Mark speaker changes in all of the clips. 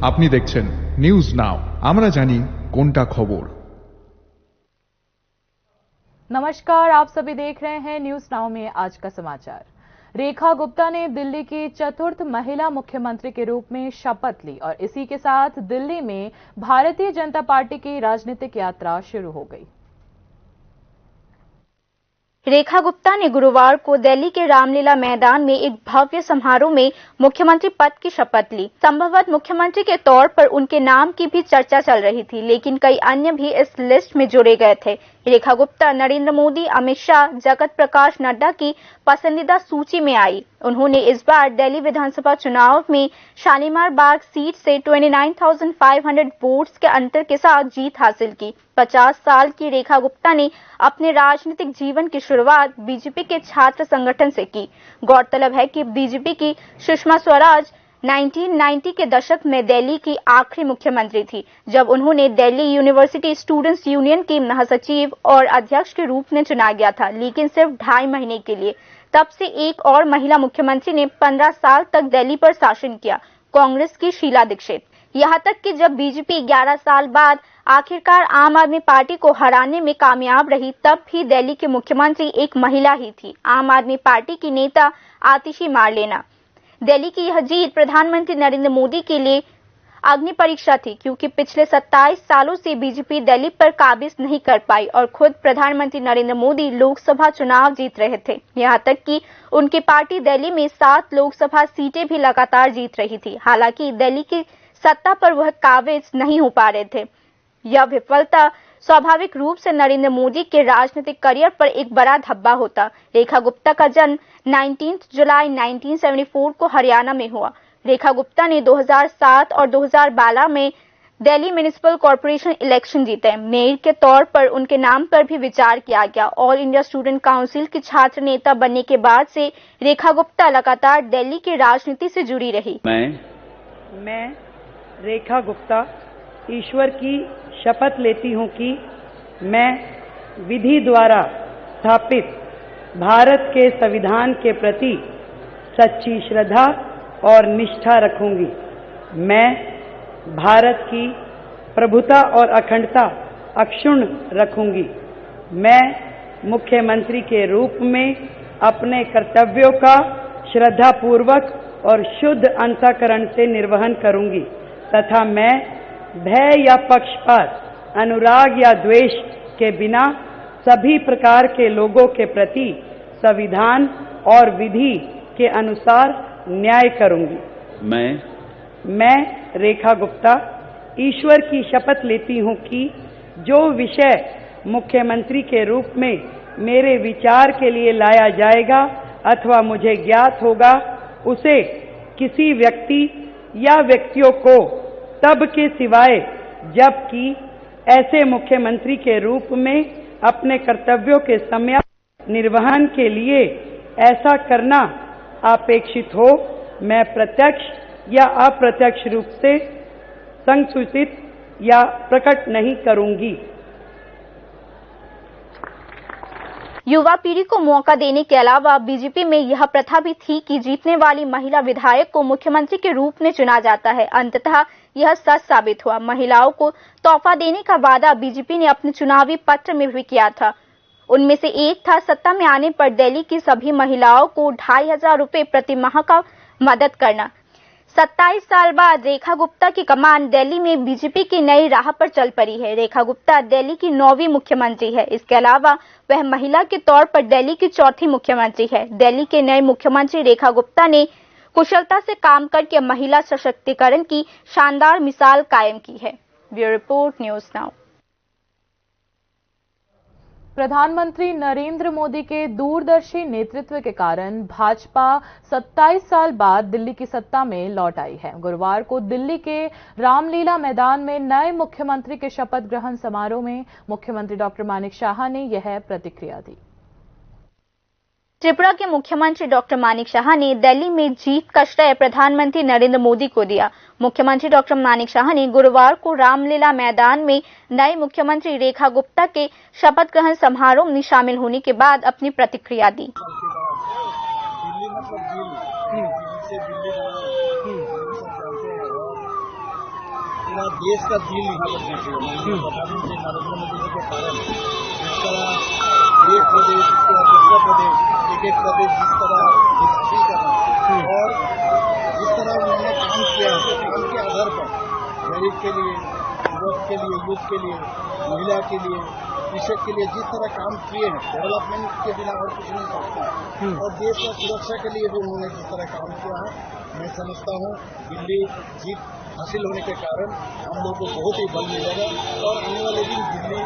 Speaker 1: আপনি দেখছেন news now, আমরা জানি কোনটা খবর।
Speaker 2: नमस्कार, आप सभी देख रहे हैं न्यूज नाउ में आज का समाचार। रेखा गुप्ता ने दिल्ली की चतुर्थ महिला मुख्यमंत्री के रूप में शपथ ली और इसी के साथ दिल्ली में भारतीय जनता पार्टी की राजनीतिक यात्रा शुरू हो गई।
Speaker 3: रेखा गुप्ता ने गुरुवार को दिल्ली के रामलीला मैदान में एक भव्य समारोह में मुख्यमंत्री पद की शपथ ली। संभवतः मुख्यमंत्री के तौर पर उनके नाम की भी चर्चा चल रही थी, लेकिन कई अन्य भी इस लिस्ट में जोड़े गए थे। रेखा गुप्ता नरेंद्र मोदी, अमित शाह, जगत प्रकाश नड्डा की पसंदीदा सूची में आई। उन्होंने इस बार दिल्ली विधानसभा चुनाव में शालीमार बाग सीट से 29,500 वोट्स के अंतर के साथ जीत हासिल की। 50 साल की रेखा गुप्ता ने अपने राजनीतिक जीवन की शुरुआत बीजेपी के छात्र संगठन से की। गौरतलब है कि बीजेपी की सुषमा स्वराज 1990 के दशक में दिल्ली की आखिरी मुख्यमंत्री थी, जब उन्होंने दिल्ली यूनिवर्सिटी स्टूडेंट्स यूनियन की महासचिव और अध्यक्ष के रूप में चुना गया था, लेकिन सिर्फ 2.5 महीने के लिए। तब से एक और महिला मुख्यमंत्री ने 15 साल तक दिल्ली पर शासन किया, कांग्रेस की शीला दीक्षित। यहाँ तक कि जब बीजेपी 11 साल बाद आखिरकार आम आदमी पार्टी को हराने में कामयाब रही, तब भी दिल्ली की मुख्यमंत्री एक महिला ही थी, आम आदमी पार्टी की नेता आतिशी मारलेना। दिल्ली की यह जीत प्रधानमंत्री नरेंद्र मोदी के लिए अग्नि परीक्षा थी, क्योंकि पिछले 27 सालों से बीजेपी दिल्ली पर काबिज नहीं कर पाई और खुद प्रधानमंत्री नरेंद्र मोदी लोकसभा चुनाव जीत रहे थे। यहाँ तक कि उनकी पार्टी दिल्ली में 7 लोकसभा सीटें भी लगातार जीत रही थी। हालांकि दिल्ली की सत्ता पर वह काबिज नहीं हो पा रहे थे। यह विफलता स्वाभाविक रूप से नरेंद्र मोदी के राजनीतिक करियर पर एक बड़ा धब्बा होता। रेखा गुप्ता का जन्म 19 जुलाई 1974 को हरियाणा में हुआ। रेखा गुप्ता ने 2007 और 2012 में दिल्ली म्युनिसिपल कॉर्पोरेशन इलेक्शन जीते। मेयर के तौर पर उनके नाम पर भी विचार किया गया। ऑल इंडिया स्टूडेंट काउंसिल की छात्र नेता बनने के बाद से रेखा गुप्ता लगातार दिल्ली की राजनीति से जुड़ी रही।
Speaker 4: मैं रेखा गुप्ता ईश्वर की शपथ लेती हूं कि मैं विधि द्वारा स्थापित भारत के संविधान के प्रति सच्ची श्रद्धा और निष्ठा रखूंगी। मैं भारत की प्रभुता और अखंडता अक्षुण्ण रखूंगी। मैं मुख्यमंत्री के रूप में अपने कर्तव्यों का श्रद्धापूर्वक और शुद्ध अंतःकरण से निर्वहन करूंगी तथा मैं भय या पक्षपात, अनुराग या द्वेष के बिना सभी प्रकार के लोगों के प्रति संविधान और विधि के अनुसार न्याय करूंगी। मैं रेखा गुप्ता ईश्वर की शपथ लेती हूं कि जो विषय मुख्यमंत्री के रूप में मेरे विचार के लिए लाया जाएगा अथवा मुझे ज्ञात होगा, उसे किसी व्यक्ति या व्यक्तियों को तब के सिवाय जबकि ऐसे मुख्यमंत्री के रूप में अपने कर्तव्यों के सम्यक निर्वहन के लिए ऐसा करना अपेक्षित हो, मैं प्रत्यक्ष या अप्रत्यक्ष रूप से संसूचित या प्रकट नहीं करूंगी।
Speaker 3: युवा पीढ़ी को मौका देने के अलावा बीजेपी में यह प्रथा भी थी कि जीतने वाली महिला विधायक को मुख्यमंत्री के रूप में चुना जाता है। अंततः यह सच साबित हुआ। महिलाओं को तोहफा देने का वादा बीजेपी ने अपने चुनावी पत्र में भी किया था। उनमें से एक था सत्ता में आने पर दिल्ली की सभी महिलाओं को 2,500 रुपए प्रति माह का मदद करना। 27 साल बाद रेखा गुप्ता की कमान दिल्ली में बीजेपी की नई राह पर चल पड़ी है। रेखा गुप्ता दिल्ली की 9वीं मुख्यमंत्री है। इसके अलावा वह महिला के तौर पर दिल्ली की 4थी मुख्यमंत्री है। दिल्ली के नए मुख्यमंत्री रेखा गुप्ता ने कुशलता से काम करके महिला सशक्तिकरण की शानदार मिसाल कायम की है। Bureau report, news now.
Speaker 2: प्रधानमंत्री नरेंद्र मोदी के दूरदर्शी नेतृत्व के कारण भाजपा 27 साल बाद दिल्ली की सत्ता में लौट आई है। गुरुवार को दिल्ली के रामलीला मैदान में नए मुख्यमंत्री के शपथ ग्रहण समारोह में मुख्यमंत्री डॉक्टर मानिक शाह ने यह प्रतिक्रिया दी।
Speaker 3: त्रिपुरा के मुख्यमंत्री डॉक्टर मानिक शाह ने दिल्ली में जीत का श्रेय प्रधानमंत्री नरेंद्र मोदी को दिया। मुख्यमंत्री डॉक्टर मानिक शाह ने गुरुवार को रामलीला मैदान में नए मुख्यमंत्री रेखा गुप्ता के शपथ ग्रहण समारोह में शामिल होने के बाद अपनी प्रतिक्रिया दी।
Speaker 5: देश का दिल यहाँ पर जीते हुए प्रधानमंत्री नरेंद्र मोदी जी के कारण जिस तरह एक प्रदेश इसके बाद दूसरा प्रदेश एक प्रदेश जिस तरह हासिल करना और जिस तरह उन्होंने काम किया है काम के आधार पर गरीब के लिए, युवक के लिए, यूथ के लिए, महिला के लिए, कृषक के लिए जिस तरह काम किए हैं, डेवलपमेंट के बिना और कुछ नहीं सकता और देश की सुरक्षा के लिए भी उन्होंने जिस तरह काम किया है, मैं समझता हूँ दिल्ली जीत हासिल होने के कारण हम लोग को बहुत ही बल मिलेगा और आने वाले दिन दिल्ली।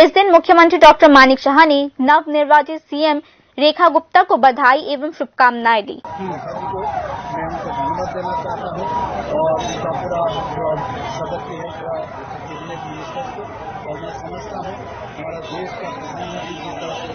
Speaker 3: इस दिन मुख्यमंत्री डॉक्टर मानिक शाह ने नवनिर्वाचित सीएम रेखा गुप्ता को बधाई एवं शुभकामनाएं दी।
Speaker 5: रेखा जी को मैं उनको धन्यवाद देना चाहता हूँ और उनका पूरा जो सदस्य है पूरा कैबिनेट मिनिस्टर को और मैं समझता हूँ हमारा देश का प्रधानमंत्री जिस तरह से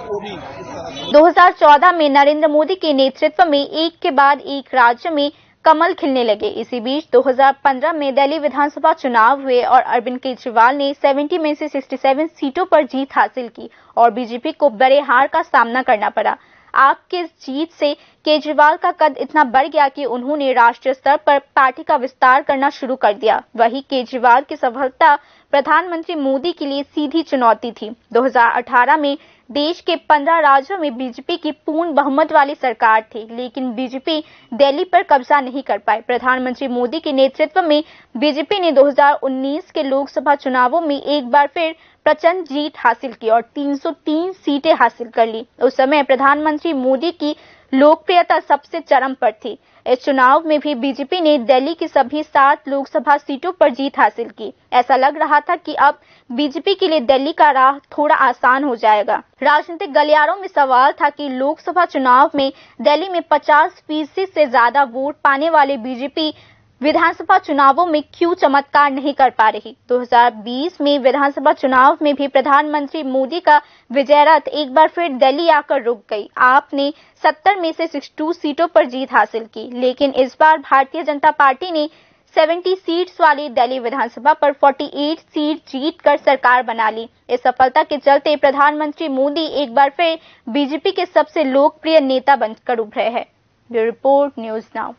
Speaker 5: वो भी इस तरह
Speaker 3: 2014 में नरेंद्र मोदी के नेतृत्व में एक के बाद एक राज्य में कमल खिलने लगे। इसी बीच 2015 में दिल्ली विधानसभा चुनाव हुए और अरविंद केजरीवाल ने 70 में से 67 सीटों पर जीत हासिल की और बीजेपी को बड़े हार का सामना करना पड़ा। आपकी इस जीत से केजरीवाल का कद इतना बढ़ गया कि उन्होंने राष्ट्रीय स्तर पर पार्टी का विस्तार करना शुरू कर दिया। वहीं केजरीवाल की सफलता प्रधानमंत्री मोदी के लिए सीधी चुनौती थी। 2018 में देश के 15 राज्यों में बीजेपी की पूर्ण बहुमत वाली सरकार थी, लेकिन बीजेपी दिल्ली पर कब्जा नहीं कर पाए। प्रधानमंत्री मोदी के नेतृत्व में बीजेपी ने 2019 के लोकसभा चुनावों में एक बार फिर प्रचंड जीत हासिल की और 303 सीटें हासिल कर ली। उस समय प्रधानमंत्री मोदी की लोकप्रियता सबसे चरम पर थी। इस चुनाव में भी बीजेपी ने दिल्ली की सभी 7 लोकसभा सीटों पर जीत हासिल की। ऐसा लग रहा था कि अब बीजेपी के लिए दिल्ली का राह थोड़ा आसान हो जाएगा। राजनीतिक गलियारों में सवाल था कि लोकसभा चुनाव में दिल्ली में 50% से ज्यादा वोट पाने वाले बीजेपी विधानसभा चुनावों में क्यों चमत्कार नहीं कर पा रही। 2020 में विधानसभा चुनाव में भी प्रधानमंत्री मोदी का विजय रथ एक बार फिर दिल्ली आकर रुक गई। आपने 70 में से 62 सीटों पर जीत हासिल की, लेकिन इस बार भारतीय जनता पार्टी ने 70 सीट्स वाली दिल्ली विधानसभा पर 48 सीट जीतकर सरकार बना ली। इस सफलता के चलते प्रधानमंत्री मोदी एक बार फिर बीजेपी के सबसे लोकप्रिय नेता बनकर उभरे हैं। Bureau report, news now.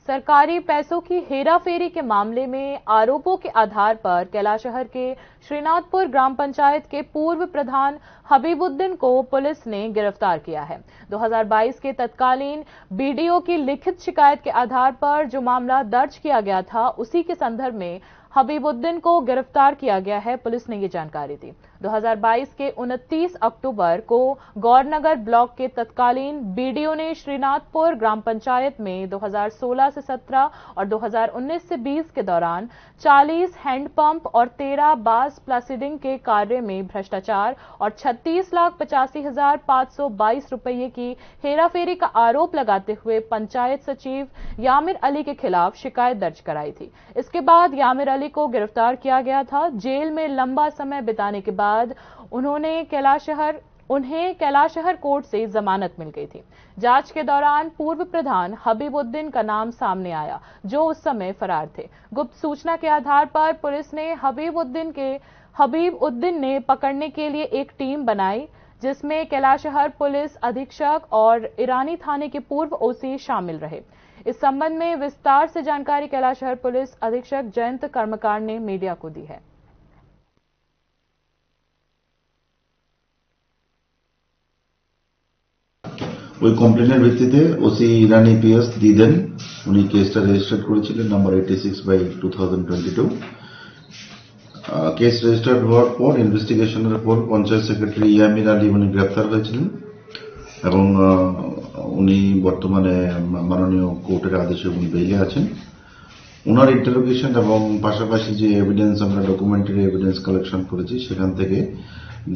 Speaker 2: सरकारी पैसों की हेराफेरी के मामले में आरोपों के आधार पर कैलाशहर के श्रीनाथपुर ग्राम पंचायत के पूर्व प्रधान हबीबुद्दीन को पुलिस ने गिरफ्तार किया है। 2022 के तत्कालीन बीडीओ की लिखित शिकायत के आधार पर जो मामला दर्ज किया गया था, उसी के संदर्भ में हबीबुद्दीन को गिरफ्तार किया गया है। पुलिस ने ये जानकारी दी। 2022 के 29 अक्टूबर को गौरनगर ब्लॉक के तत्कालीन बीडीओ ने श्रीनाथपुर ग्राम पंचायत में 2016 से 17 और 2019 से 20 के दौरान 40 हैंडपंप और 13 बास प्लासिडिंग के कार्य में भ्रष्टाचार और 36,85,522 रुपये की हेराफेरी का आरोप लगाते हुए पंचायत सचिव यामिर अली के खिलाफ शिकायत दर्ज कराई थी। इसके बाद यामिर अली को गिरफ्तार किया गया था। जेल में लंबा समय बिताने के बाद उन्हें कैलाशहर कोर्ट से जमानत मिल गई थी। जांच के दौरान पूर्व प्रधान हबीबुद्दीन का नाम सामने आया, जो उस समय फरार थे। गुप्त सूचना के आधार पर पुलिस ने हबीबुद्दीन ने पकड़ने के लिए एक टीम बनाई, जिसमें कैलाशहर पुलिस अधीक्षक और ईरानी थाने के पूर्व ओसी शामिल रहे। इस संबंध में विस्तार से जानकारी कैलाशहर पुलिस अधीक्षक जयंत कर्मकार ने मीडिया को दी है।
Speaker 6: ওই কমপ্লেনের ভিত্তিতে ওসি ইরানি পিএস দিদেন উনি কেসটা রেজিস্টার করেছিলেন নাম্বার 86/2022। কেস রেজিস্টার হওয়ার পর ইনভেস্টিগেশনের পর পঞ্চায়েত সেক্রেটারি ইয়ামির আলী উনি গ্রেফতার হয়েছিলেন এবং উনি বর্তমানে মাননীয় কোর্টের আদেশে উনি বেইলে আছেন। ওনার ইন্টারোগেশন এবং পাশাপাশি যে এভিডেন্স আমরা ডকুমেন্টারি এভিডেন্স কালেকশন করেছি সেখান থেকে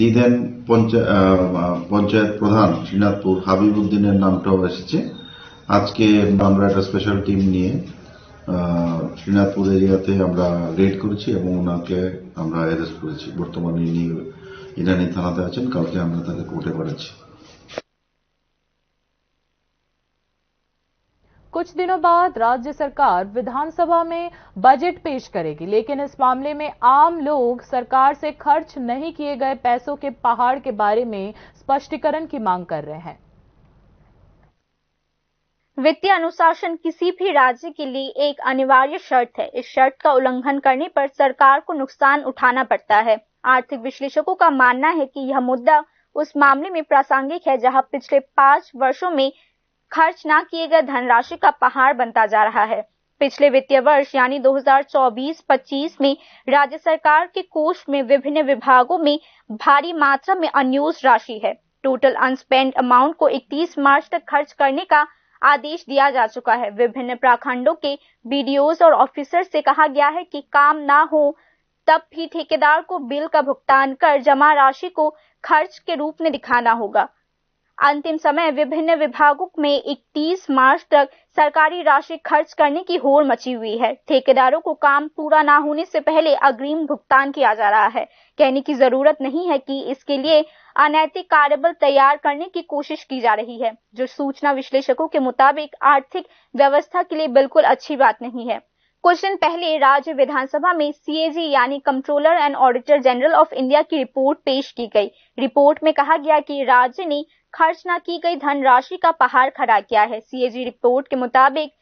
Speaker 6: দিদেন পঞ্চায়েত প্রধান শ্রীনাথপুর হাবিবুদ্দিনের নামটাও এসেছে। আজকে আমরা একটা স্পেশাল টিম নিয়ে শ্রীনাথপুর এরিয়াতে আমরা রেড করেছি এবং ওনাকে আমরা অ্যারেস্ট করেছি। বর্তমানে ইনি ইরানি থানাতে আছেন, কালকে আমরা তাকে কোর্টে পাঠাচ্ছি।
Speaker 2: कुछ दिनों बाद राज्य सरकार विधानसभा में बजट पेश करेगी, लेकिन इस मामले में आम लोग सरकार से खर्च नहीं किए गए पैसों के पहाड़ के बारे में स्पष्टीकरण की मांग कर रहे हैं।
Speaker 3: वित्तीय अनुशासन किसी भी राज्य के लिए एक अनिवार्य शर्त है। इस शर्त का उल्लंघन करने पर सरकार को नुकसान उठाना पड़ता है। आर्थिक विश्लेषकों का मानना है कि यह मुद्दा उस मामले में प्रासंगिक है जहां पिछले 5 वर्षों में खर्च न किए गए धनराशि का पहाड़ बनता जा रहा है। पिछले वित्तीय वर्ष यानी 2024-25 में राज्य सरकार के कोष में विभिन्न विभागों में भारी मात्रा में अनयूज राशि है। टोटल अनस्पेंड अमाउंट को 31 मार्च तक खर्च करने का आदेश दिया जा चुका है। विभिन्न प्रखंडों के बीडीओज और ऑफिसर से कहा गया है कि काम ना हो तब भी ठेकेदार को बिल का भुगतान कर जमा राशि को खर्च के रूप में दिखाना होगा। अंतिम समय विभिन्न विभागों में 31 मार्च तक सरकारी राशि खर्च करने की होड़ मची हुई है। ठेकेदारों को काम पूरा ना होने से पहले अग्रिम भुगतान किया जा रहा है। कहने की जरूरत नहीं है कि इसके लिए अनैतिक कार्यबल तैयार करने की कोशिश की जा रही है, जो सूचना विश्लेषकों के मुताबिक आर्थिक व्यवस्था के लिए बिल्कुल अच्छी बात नहीं है। कुछ दिन पहले राज्य विधानसभा में सीएजी यानी controller and auditor general of India की रिपोर्ट पेश की गई। रिपोर्ट में कहा गया कि राज्य ने खर्च न की गई धनराशि का पहाड़ खड़ा किया है। सीएजी रिपोर्ट के मुताबिक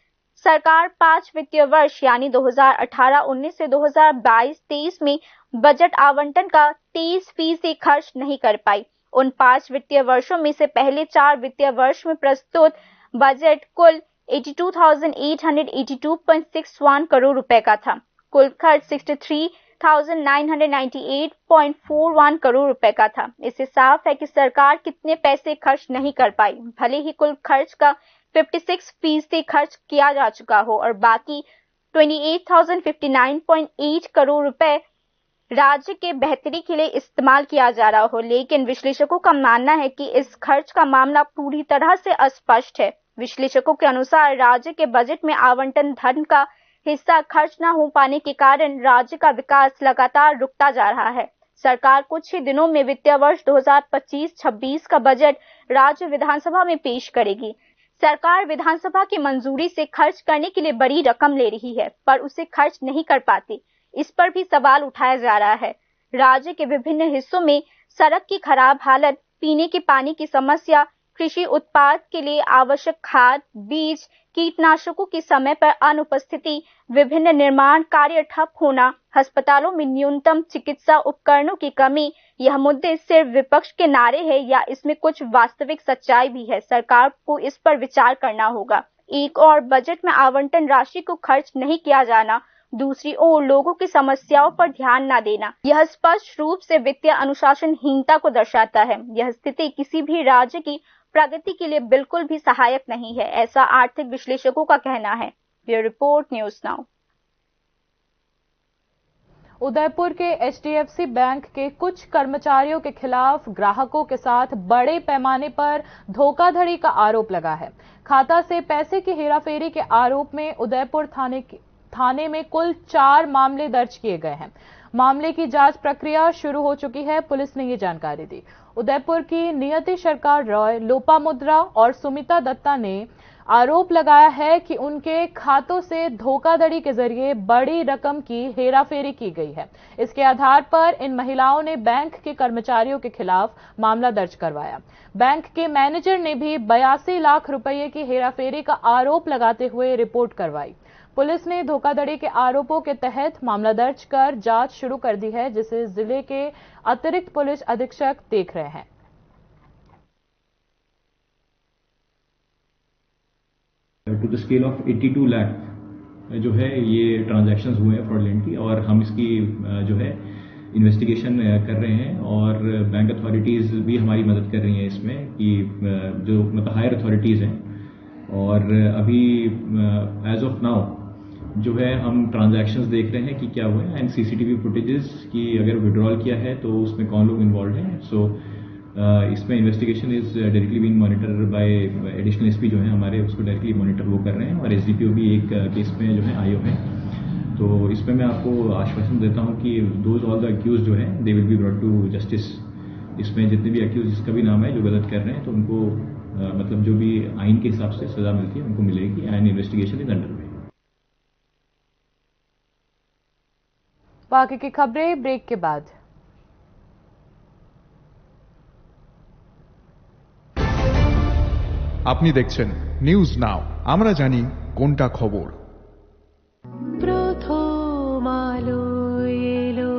Speaker 3: सरकार 5 वित्तीय वर्ष यानी 2018-19 से 2022-23 में बजट आवंटन का 23% खर्च नहीं कर पाई। उन 5 वित्तीय वर्षों में से पहले 4 वित्तीय वर्ष में प्रस्तुत बजट कुल 82,882.61 करोड़ रुपए का था। कुल खर्च 63,998.41 करोड़ रुपए का था। इससे साफ है कि सरकार कितने पैसे खर्च नहीं कर पाई। भले ही कुल खर्च का 56% खर्च किया जा चुका हो और बाकी 28,059.8 करोड़ रुपए राज्य के बेहतरी के लिए इस्तेमाल किया जा रहा हो, लेकिन विश्लेषकों का मानना है कि इस खर्च का मामला पूरी तरह से अस्पष्ट है। विश्लेषकों के अनुसार राज्य के बजट में आवंटन धन का हिस्सा खर्च न हो पाने के कारण राज्य का विकास लगातार रुकता जा रहा है। सरकार कुछ ही दिनों में वित्तीय वर्ष 2025-26 का बजट राज्य विधानसभा में पेश करेगी। सरकार विधानसभा की मंजूरी से खर्च करने के लिए बड़ी रकम ले रही है, पर उसे खर्च नहीं कर पाती। इस पर भी सवाल उठाया जा रहा है। राज्य के विभिन्न हिस्सों में सड़क की खराब हालत, पीने के पानी की समस्या, कृषि उत्पाद के लिए आवश्यक खाद, बीज, कीटनाशकों की समय पर अनुपस्थिति, विभिन्न निर्माण कार्य ठप होना, अस्पतालों में न्यूनतम चिकित्सा उपकरणों की कमी, यह मुद्दे सिर्फ विपक्ष के नारे हैं या इसमें कुछ वास्तविक सच्चाई भी है? सरकार को इस पर विचार करना होगा। एक और बजट में आवंटन राशि को खर्च नहीं किया जाना, दूसरी ओर लोगों की समस्याओं पर ध्यान न देना, यह स्पष्ट रूप से वित्तीय अनुशासनहीनता को दर्शाता है। यह स्थिति किसी भी राज्य की प्रगति के लिए बिल्कुल भी सहायक नहीं है, ऐसा आर्थिक विश्लेषकों का कहना है। Bureau report, news now.
Speaker 2: Udaipur के एचडीएफसी बैंक के कुछ कर्मचारियों के खिलाफ ग्राहकों के साथ बड़े पैमाने पर धोखाधड़ी का आरोप लगा है। खाता से पैसे की हेराफेरी के आरोप में उदयपुर थाने में कुल 4 मामले दर्ज किए गए हैं। मामले की जांच प्रक्रिया शुरू हो चुकी है। पुलिस ने ये जानकारी दी। उदयपुर की नियति सरकार रॉय, लोपामुद्रा और सुमिता दत्ता ने आरोप लगाया है कि उनके खातों से धोखाधड़ी के जरिए बड़ी रकम की हेराफेरी की गई है। इसके आधार पर इन महिलाओं ने बैंक के कर्मचारियों के खिलाफ मामला दर्ज करवाया। बैंक के मैनेजर ने भी 82 लाख रुपए की हेराफेरी का आरोप लगाते हुए रिपोर्ट करवाई। पुलिस ने धोखाधड़ी के आरोपों के तहत मामला दर्ज कर जांच शुरू कर दी है, जिसे जिले के अतिरिक्त पुलिस अधीक्षक देख रहे हैं।
Speaker 7: To the scale of 82 lakh जो है ये ट्रांजैक्शंस हुए हैं फ्रॉडलेंटली, और हम इसकी जो है इन्वेस्टिगेशन कर रहे हैं और बैंक अथॉरिटीज़ भी हमारी मदद कर रही हैं इसमें कि जो मतलब हायर अथॉरिटीज़ हैं। और अभी एज ऑफ नाउ जो है हम ट्रांजैक्शंस देख रहे हैं कि क्या हुआ है एंड सीसीटीवी फुटेजेस की अगर विड्रॉल किया है तो उसमें कौन लोग इन्वॉल्व हैं। सो इसमें investigation is directly being monitor bye additional SP जो है हमारे, उसको डायरेक्टली मॉनिटर वो कर रहे हैं, और एसडीपीओ भी एक केस में जो है आए हुए हैं। तो इसमें मैं आपको आश्वासन देता हूं कि दोज ऑल द अक्यूज जो है they will be brought to justice. इसमें जितने भी अक्यूज जिसका भी नाम है जो गलत कर रहे हैं तो उनको मतलब जो भी आइन के हिसाब से सजा मिलती है उनको मिलेगी and investigation is under way.
Speaker 2: बाकी की खबरें ब्रेक के बाद।
Speaker 1: আপনি দেখছেন নিউজ নাও, আমরা জানি কোনটা খবর।
Speaker 8: প্রথম আলো এলো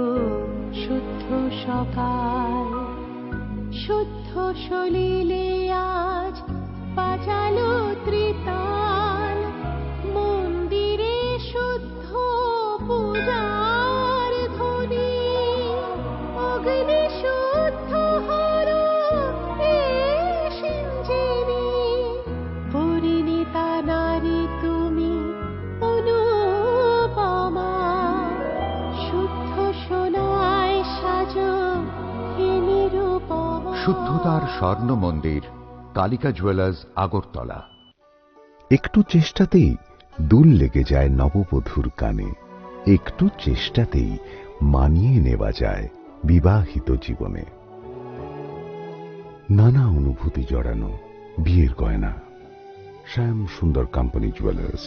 Speaker 8: শুদ্ধ সকাল, শুদ্ধ সলিলে আজ বাজালো ত্রিতাল, মন্দিরে শুদ্ধ পূজার ধ্বনি, অগ্নি শুদ্ধ হলো সিঞ্জিনি, পরিণীতা নারী তুমি অনুপমা, শুদ্ধ সোনায় সাজো হে নিরুপমা।
Speaker 9: শুদ্ধতার স্বর্ণ মন্দির, কালিকা জুয়েলার্স, আগরতলা।
Speaker 10: একটু চেষ্টাতেই দুল লেগে যায় নববধূর কানে, একটু চেষ্টাতেই মানিয়ে নেওয়া যায় বিবাহিত জীবনে। নানা অনুভূতি জড়ানো বিয়ের গয়না, শ্যাম সুন্দর কোম্পানি জুয়েলার্স।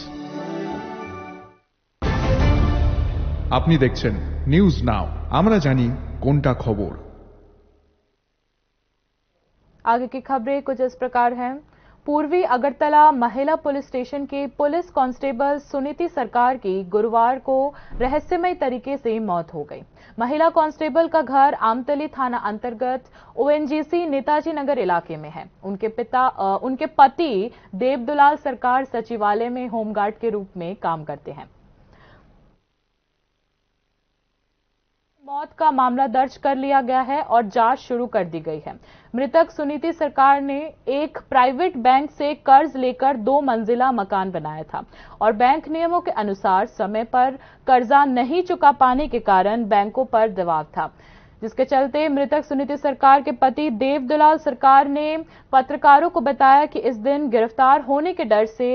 Speaker 1: আপনি দেখছেন নিউজ নাও, আমরা জানি কোনটা খবর।
Speaker 2: आगे की खबरें कुछ इस प्रकार हैं। पूर्वी अगरतला महिला पुलिस स्टेशन के पुलिस कांस्टेबल सुनीति सरकार की गुरुवार को रहस्यमय तरीके से मौत हो गई। महिला कांस्टेबल का घर आमतली थाना अंतर्गत ओएनजीसी नेताजी नगर इलाके में है। उनके पति देवदुलाल सरकार सचिवालय में होमगार्ड के रूप में काम करते हैं। मौत का मामला दर्ज कर लिया गया है और जांच शुरू कर दी गई है। मृतक सुनीति सरकार ने एक प्राइवेट बैंक से कर्ज लेकर 2 मंजिला मकान बनाया था और बैंक नियमों के अनुसार समय पर कर्जा नहीं चुका पाने के कारण बैंकों पर दबाव था, जिसके चलते मृतक सुनीति सरकार के पति देवदुलाल सरकार ने पत्रकारों को बताया कि इस दिन गिरफ्तार होने के डर से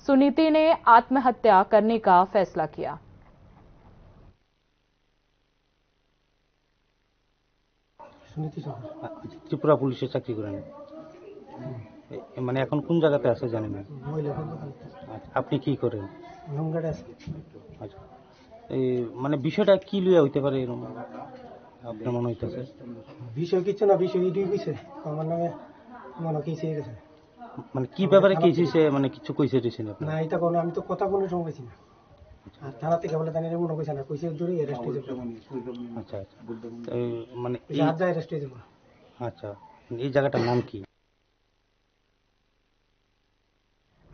Speaker 2: सुनीति ने आत्महत्या करने का फैसला किया।
Speaker 5: ত্রিপুরা পুলিশে চাকরি করেন, মানে এখন কোন জায়গাতে আছে জানেন না? আপনি কি করেন? আচ্ছা, এই মানে বিষয়টা কি লিয়ে হইতে পারে এরকম আপনার মনে হইতেছে?
Speaker 11: বিষয় কিছু না, বিষয় এটাই কইছে আমার নামে মনে কইছে গেছে।
Speaker 5: মানে কি ব্যাপারে কইছে, মানে কিছু কইছে দিছেন আপনি?
Speaker 11: না এটা কোনো, আমি তো কথা কোনো সময় পাইছি না। আর থানা থেকে বলে জানি মনে কইছে না, কইছে জুরি অ্যারেস্ট হয়ে যাবে।
Speaker 5: আচ্ছা আচ্ছা, মানে
Speaker 11: আজ যা অ্যারেস্ট হয়ে যাবে।
Speaker 5: আচ্ছা, এই জায়গাটার নাম কি?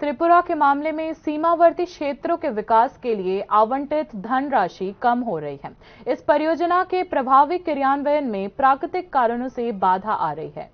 Speaker 2: त्रिपुरा के मामले में सीमावर्ती क्षेत्रों के विकास के लिए आवंटित धनराशि कम हो रही है। इस परियोजना के प्रभावी क्रियान्वयन में प्राकृतिक कारणों से बाधा आ रही है।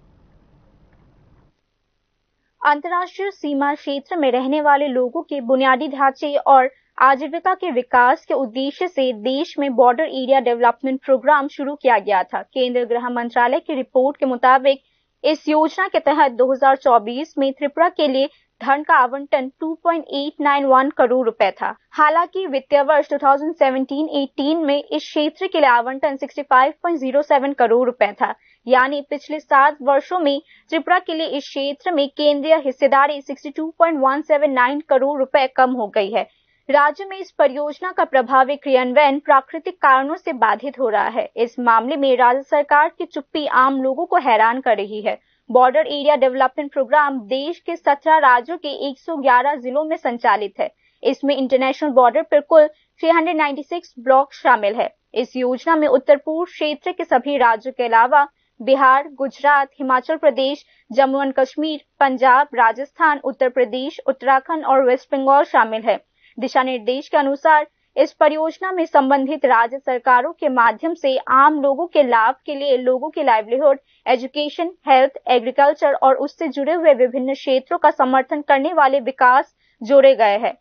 Speaker 3: अंतर्राष्ट्रीय सीमा क्षेत्र में रहने वाले लोगों के बुनियादी ढांचे और आजीविका के विकास के उद्देश्य से देश में बॉर्डर एरिया डेवलपमेंट प्रोग्राम शुरू किया गया था। केंद्रीय गृह मंत्रालय की रिपोर्ट के मुताबिक इस योजना के तहत 2024 में त्रिपुरा के लिए धन का आवंटन 2.891 करोड़ रुपए था। हालांकि वित्तीय वर्ष 2017-18 में इस क्षेत्र के लिए आवंटन 65.07 करोड़ रुपए था, यानी पिछले 7 वर्षों में त्रिपुरा के लिए इस क्षेत्र में केंद्रीय हिस्सेदारी 62.179 करोड़ रुपए कम हो गई है। राज्य में इस परियोजना का प्रभावी क्रियान्वयन प्राकृतिक कारणों से बाधित हो रहा है। इस मामले में राज्य सरकार की चुप्पी आम लोगों को हैरान कर रही है। बॉर्डर एरिया डेवलपमेंट प्रोग्राम देश के 17 राज्यों के 111 जिलों में संचालित है। इसमें इंटरनेशनल बॉर्डर पर कुल 396 ब्लॉक शामिल है। इस योजना में उत्तर पूर्व क्षेत्र के सभी राज्यों के अलावा बिहार, गुजरात, हिमाचल प्रदेश, जम्मू एंड कश्मीर, पंजाब, राजस्थान, उत्तर प्रदेश, उत्तराखंड और वेस्ट बंगाल शामिल है। दिशा निर्देश के अनुसार इस परियोजना में संबंधित राज्य सरकारों के माध्यम से आम लोगों के लाभ के लिए लोगों की लाइवलीहुड, एजुकेशन, हेल्थ, एग्रीकल्चर और उससे जुड़े हुए विभिन्न क्षेत्रों का समर्थन करने वाले विकास जोड़े गए हैं।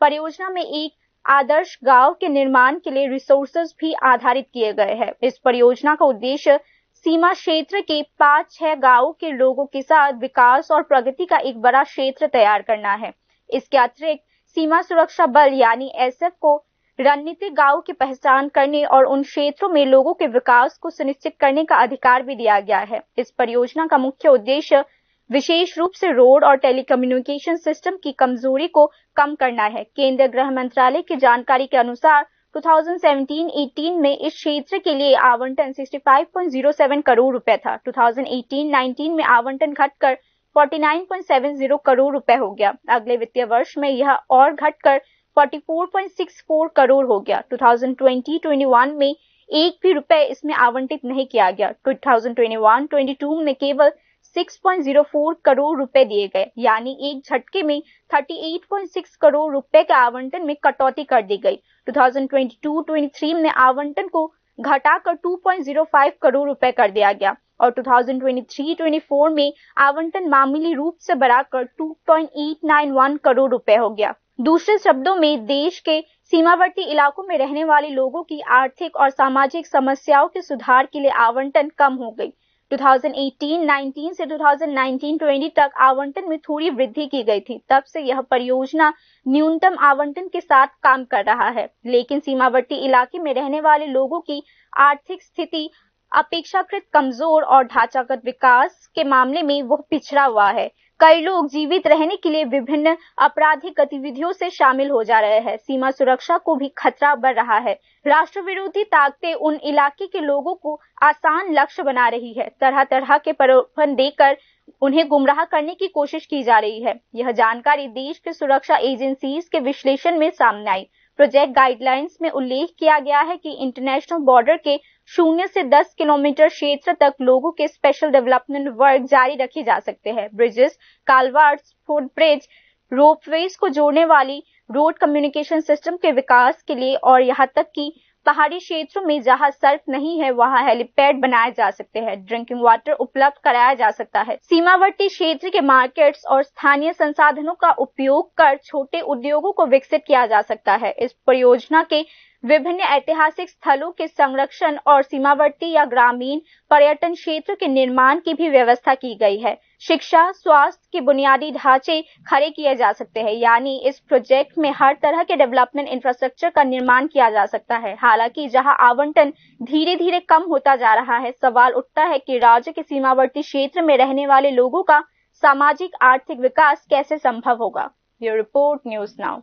Speaker 3: परियोजना में एक आदर्श गांव के निर्माण के लिए रिसोर्सेज भी आधारित किए गए हैं। इस परियोजना का उद्देश्य सीमा क्षेत्र के 5-6 गांवों के लोगों के साथ विकास और प्रगति का एक बड़ा क्षेत्र तैयार करना है। इसके अतिरिक्त सीमा सुरक्षा बल यानी एसएफ को रणनीतिक गांवों की पहचान करने और उन क्षेत्रों में लोगों के विकास को सुनिश्चित करने का अधिकार भी दिया गया है। इस परियोजना का मुख्य उद्देश्य विशेष रूप से रोड और टेलीकम्युनिकेशन सिस्टम की कमजोरी को कम करना है। केंद्रीय गृह मंत्रालय की जानकारी के अनुसार 2017-18 में इस क्षेत्र के लिए आवंटन 65.07 करोड़ रुपए था। 2018-19 में आवंटन घटकर 49.70 करोड़ रुपए हो गया। अगले वित्तीय वर्ष में यह और घटकर 44.64 करोड़ हो गया। 2020-21 में एक भी रुपए इसमें आवंटित नहीं किया गया। 2021-22 में केवल 6.04 करोड़ रुपए दिए गए, यानी एक झटके में 38.6 करोड़ रुपए के आवंटन में कटौती कर दी गई। 2022-23 में आवंटन को घटाकर 2.05 करोड़ रुपए कर दिया गया और 2023-24 में आवंटन मामूली रूप से बढ़ाकर 2.891 करोड़ रुपए हो गया। दूसरे शब्दों में देश के सीमावर्ती इलाकों में रहने वाले लोगों की आर्थिक और सामाजिक समस्याओं के सुधार के लिए आवंटन कम हो गई। 2018-19 से 2019-20 तक आवंटन में थोड़ी वृद्धि की गई थी। तब से यह परियोजना न्यूनतम आवंटन के साथ काम कर रहा है, लेकिन सीमावर्ती इलाके में रहने वाले लोगों की आर्थिक स्थिति अपेक्षाकृत कमजोर और ढांचागत विकास के मामले में वह पिछड़ा हुआ है। कई लोग जीवित रहने के लिए विभिन्न आपराधिक गतिविधियों से शामिल हो जा रहे हैं। सीमा सुरक्षा को भी खतरा बढ़ रहा है। राष्ट्र विरोधी ताकतें उन इलाके के लोगों को आसान लक्ष्य बना रही है। तरह तरह के प्रलोभन देकर उन्हें गुमराह करने की कोशिश की जा रही है। यह जानकारी देश के सुरक्षा एजेंसीज के विश्लेषण में सामने आई। प्रोजेक्ट गाइडलाइंस में उल्लेख किया गया है कि इंटरनेशनल बॉर्डर के 0 से 10 किलोमीटर क्षेत्र तक लोगों के स्पेशल डेवलपमेंट वर्क जारी रखे जा सकते हैं। ब्रिजेस, कालवर्ट्स, फुटब्रिज, रोपवेज को जोड़ने वाली रोड कम्युनिकेशन सिस्टम के विकास के लिए और यहाँ तक कि पहाड़ी क्षेत्रों में जहां सड़क नहीं है वहां हेलीपैड बनाए जा सकते हैं। ड्रिंकिंग वाटर उपलब्ध कराया जा सकता है। सीमावर्ती क्षेत्र के मार्केट्स और स्थानीय संसाधनों का उपयोग कर छोटे उद्योगों को विकसित किया जा सकता है। इस परियोजना के विभिन्न ऐतिहासिक स्थलों के संरक्षण और सीमावर्ती या ग्रामीण पर्यटन क्षेत्र के निर्माण की भी व्यवस्था की गई है। शिक्षा, स्वास्थ्य के बुनियादी ढांचे खड़े किए जा सकते हैं, यानी इस प्रोजेक्ट में हर तरह के डेवलपमेंट इंफ्रास्ट्रक्चर का निर्माण किया जा सकता है। हालांकि जहां आवंटन धीरे धीरे कम होता जा रहा है, सवाल उठता है कि राज्य के सीमावर्ती क्षेत्र में रहने वाले लोगों का सामाजिक आर्थिक विकास कैसे संभव होगा। ये रिपोर्ट न्यूज नाउ।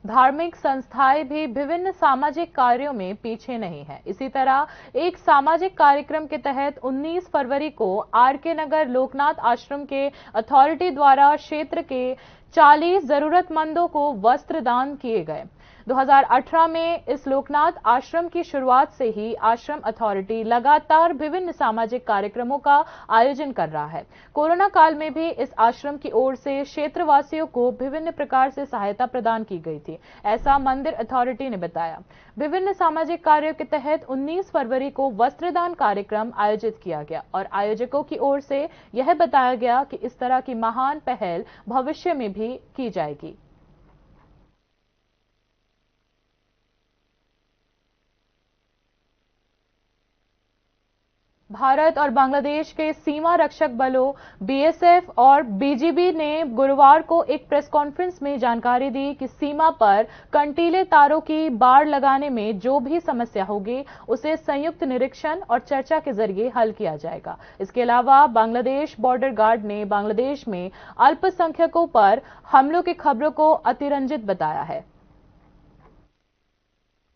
Speaker 2: धार्मिक संस्थाएं भी विभिन्न सामाजिक कार्यों में पीछे नहीं है। इसी तरह एक सामाजिक कार्यक्रम के तहत 19 फरवरी को आरके नगर लोकनाथ आश्रम के अथॉरिटी द्वारा क्षेत्र के 40 जरूरतमंदों को वस्त्र दान किए गए। 2018 में इस लोकनाथ आश्रम की शुरुआत से ही आश्रम अथॉरिटी लगातार विभिन्न सामाजिक कार्यक्रमों का आयोजन कर रहा है। कोरोना काल में भी इस आश्रम की ओर से क्षेत्रवासियों को विभिन्न प्रकार से सहायता प्रदान की गई थी, ऐसा मंदिर अथॉरिटी ने बताया। विभिन्न सामाजिक कार्यों के तहत 19 फरवरी को वस्त्रदान कार्यक्रम आयोजित किया गया और आयोजकों की ओर से यह बताया गया कि इस तरह की महान पहल भविष्य में भी की जाएगी। भारत और बांग्लादेश के सीमा रक्षक बलों बीएसएफ और बीजीबी ने गुरुवार को एक प्रेस कॉन्फ्रेंस में जानकारी दी कि सीमा पर कंटीले तारों की बाड़ लगाने में जो भी समस्या होगी उसे संयुक्त निरीक्षण और चर्चा के जरिए हल किया जाएगा। इसके अलावा बांग्लादेश बॉर्डर गार्ड ने बांग्लादेश में अल्पसंख्यकों पर हमलों की खबरों को अतिरंजित बताया है।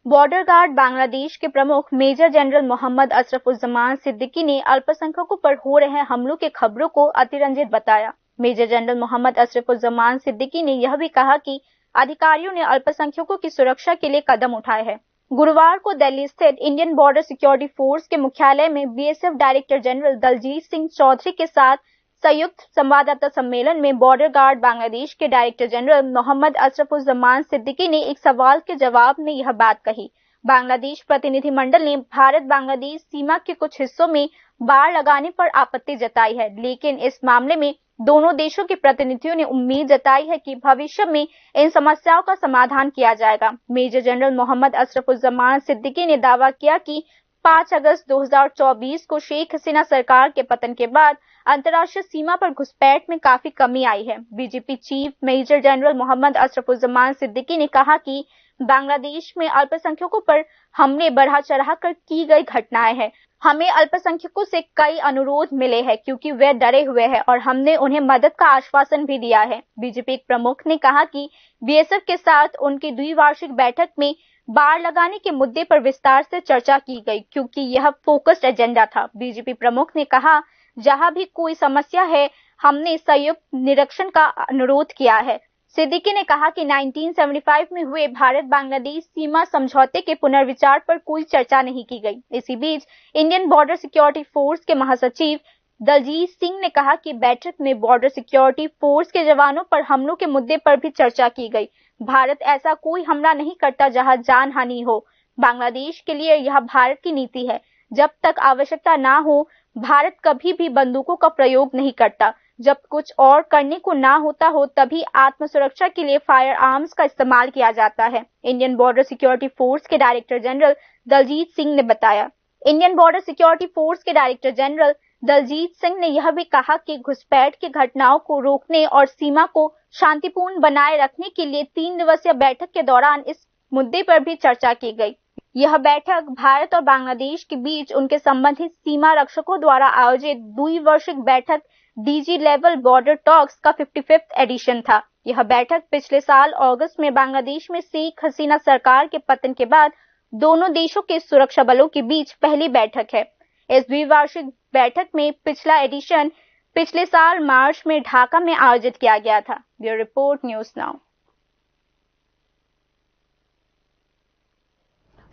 Speaker 3: बॉर्डर गार्ड बांग्लादेश के प्रमुख मेजर जनरल मोहम्मद अशरफुज्जमान सिद्दीकी ने अल्पसंख्यकों पर हो रहे हमलों की खबरों को अतिरंजित बताया। मेजर जनरल मोहम्मद अशरफुज्जमान सिद्दीकी ने यह भी कहा कि अधिकारियों ने अल्पसंख्यकों की सुरक्षा के लिए कदम उठाए हैं। गुरुवार को दिल्ली स्थित इंडियन बॉर्डर सिक्योरिटी फोर्स के मुख्यालय में BSF director general Daljit Singh Chaudhary के साथ संयुक्त संवाददाता सम्मेलन में बॉर्डर गार्ड बांग्लादेश के डायरेक्टर जनरल मोहम्मद अशरफुज्जमान सिद्दीकी ने एक सवाल के जवाब में यह बात कही। बांग्लादेश प्रतिनिधिमंडल ने भारत बांग्लादेश सीमा के कुछ हिस्सों में बाड़ लगाने पर आपत्ति जताई है, लेकिन इस मामले में दोनों देशों के प्रतिनिधियों ने उम्मीद जताई है कि भविष्य में इन समस्याओं का समाधान किया जाएगा। मेजर जनरल मोहम्मद अशरफुज्जमान सिद्दीकी ने दावा किया कि 5 अगस्त 2024 को शेख हसीना सरकार के पतन के बाद अंतर्राष्ट्रीय सीमा पर घुसपैठ में काफी कमी आई है। BJP chief major general Mohammad Ashrafuzzaman Siddiqui ने कहा कि बांग्लादेश में अल्पसंख्यकों पर हमले बढ़ा चढ़ाकर की गई घटनाएं हैं। हमें अल्पसंख्यकों से कई अनुरोध मिले हैं क्योंकि वे डरे हुए हैं और हमने उन्हें मदद का आश्वासन भी दिया है। बीजेपी प्रमुख ने कहा कि बीएसएफ के साथ उनकी द्विवार्षिक बैठक में बाड़ लगाने के मुद्दे पर विस्तार से चर्चा की गई क्योंकि यह फोकस्ड एजेंडा था। बीजेपी प्रमुख ने कहा, जहां भी कोई समस्या है हमने संयुक्त निरीक्षण का अनुरोध किया है। सिद्दीकी ने कहा कि 1975 में हुए भारत बांग्लादेश सीमा समझौते के पुनर्विचार पर कोई चर्चा नहीं की गई। इसी बीच इंडियन बॉर्डर सिक्योरिटी फोर्स के महासचिव दलजीत सिंह ने कहा कि बैठक में बॉर्डर सिक्योरिटी फोर्स के जवानों पर हमलों के मुद्दे पर भी चर्चा की गई। भारत ऐसा कोई हमला नहीं करता जहां जान हानि हो। बांग्लादेश के लिए यह भारत की नीति है। जब तक आवश्यकता ना हो भारत कभी भी बंदूकों का प्रयोग नहीं करता। जब कुछ और करने को ना होता हो तभी आत्मसुरक्षा के लिए फायर आर्म्स का इस्तेमाल किया जाता है। इंडियन बॉर्डर सिक्योरिटी फोर्स के डायरेक्टर जनरल दलजीत सिंह ने बताया। इंडियन बॉर्डर सिक्योरिटी फोर्स के डायरेक्टर जनरल दलजीत सिंह ने यह भी कहा कि घुसपैठ की घटनाओं को रोकने और सीमा को शांतिपूर्ण बनाए रखने के लिए 3 दिवसीय बैठक के दौरान इस मुद्दे पर भी चर्चा की गई। यह बैठक भारत और बांग्लादेश के बीच उनके संबंधित सीमा रक्षकों द्वारा आयोजित द्विवार्षिक बैठक डीजी लेवल बॉर्डर टॉक्स का 55th एडिशन था। यह बैठक पिछले साल अगस्त में बांग्लादेश में शेख हसीना सरकार के पतन के बाद दोनों देशों के सुरक्षा बलों के बीच पहली बैठक है। इस द्विवार्षिक बैठक में पिछला एडिशन पिछले साल मार्च में ढाका में आयोजित किया गया था। Bureau report, news now.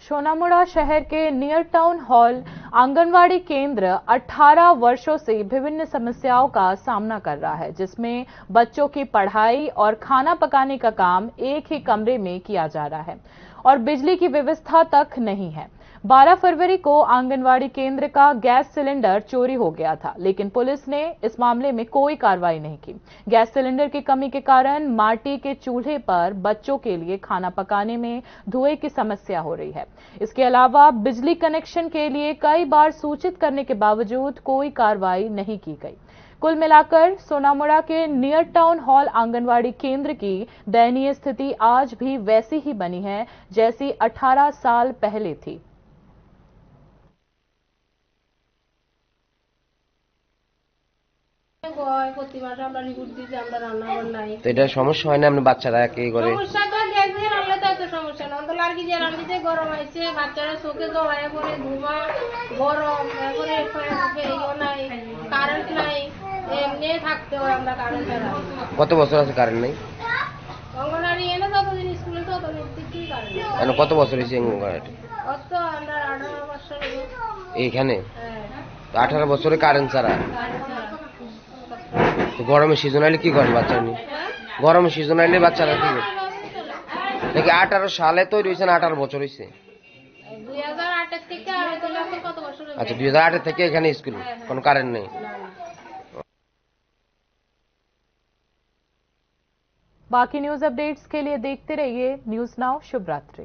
Speaker 2: Sonamura शहर के नियर टाउन हॉल आंगनवाड़ी केंद्र 18 वर्षों से विभिन्न समस्याओं का सामना कर रहा है, जिसमें बच्चों की पढ़ाई और खाना पकाने का काम एक ही कमरे में किया जा रहा है और बिजली की व्यवस्था तक नहीं है। 12 फरवरी को आंगनवाड़ी केंद्र का गैस सिलेंडर चोरी हो गया था, लेकिन पुलिस ने इस मामले में कोई कार्रवाई नहीं की। गैस सिलेंडर की कमी के कारण माटी के चूल्हे पर बच्चों के लिए खाना पकाने में धुएं की समस्या हो रही है। इसके अलावा बिजली कनेक्शन के लिए कई बार सूचित करने के बावजूद कोई कार्रवाई नहीं की गई। कुल मिलाकर सोनामुड़ा के नियर टाउन हॉल आंगनवाड़ी केंद्र की दयनीय स्थिति आज भी वैसी ही बनी है जैसी 18 साल पहले थी।
Speaker 12: তো এটা সমস্যা হয় না? আপনি বাচ্চারা কি করে?
Speaker 13: সমস্যা তো গ্যাস দিয়ে রান্নাতে এত সমস্যা না, অন্তত আর কি যে রান্নাতে গরম হয়েছে, বাচ্চারা চোখে জড়ায় পড়ে ঘুমা, গরম এবারে ইও নাই, কারেন্ট নাই, এমনি থাকতে হয় আমরা কারেন্ট ছাড়া।
Speaker 12: কত বছর আছে কারেন্ট নেই?
Speaker 13: অঙ্গনওয়াড়ি এনে যতদিন স্কুলে ততদিন কি কারেন্ট নেই।
Speaker 12: এখন কত বছর হয়েছে অঙ্গনওয়াড়ি?
Speaker 13: অত আমরা 18 বছর
Speaker 12: এইখানে 18 বছরে কারেন্ট ছাড়া। তো গরমে সিজন আইলে কি করেন বাচ্চা নিয়ে? গরমে সিজন আইলে বাচ্চারা কি করে? নাকি 18 সালে তৈরি হয়েছে না 18 বছর হয়েছে?
Speaker 13: 2008 থেকে আমি তো কত বছর হয়েছে।
Speaker 12: আচ্ছা 2008 থেকে এখানে স্কুল কোনো কারেন্ট নেই।
Speaker 2: बाकी न्यूज अपडेट्स के लिए देखते रहिए न्यूज़ नाउ। शुभ रात्रि।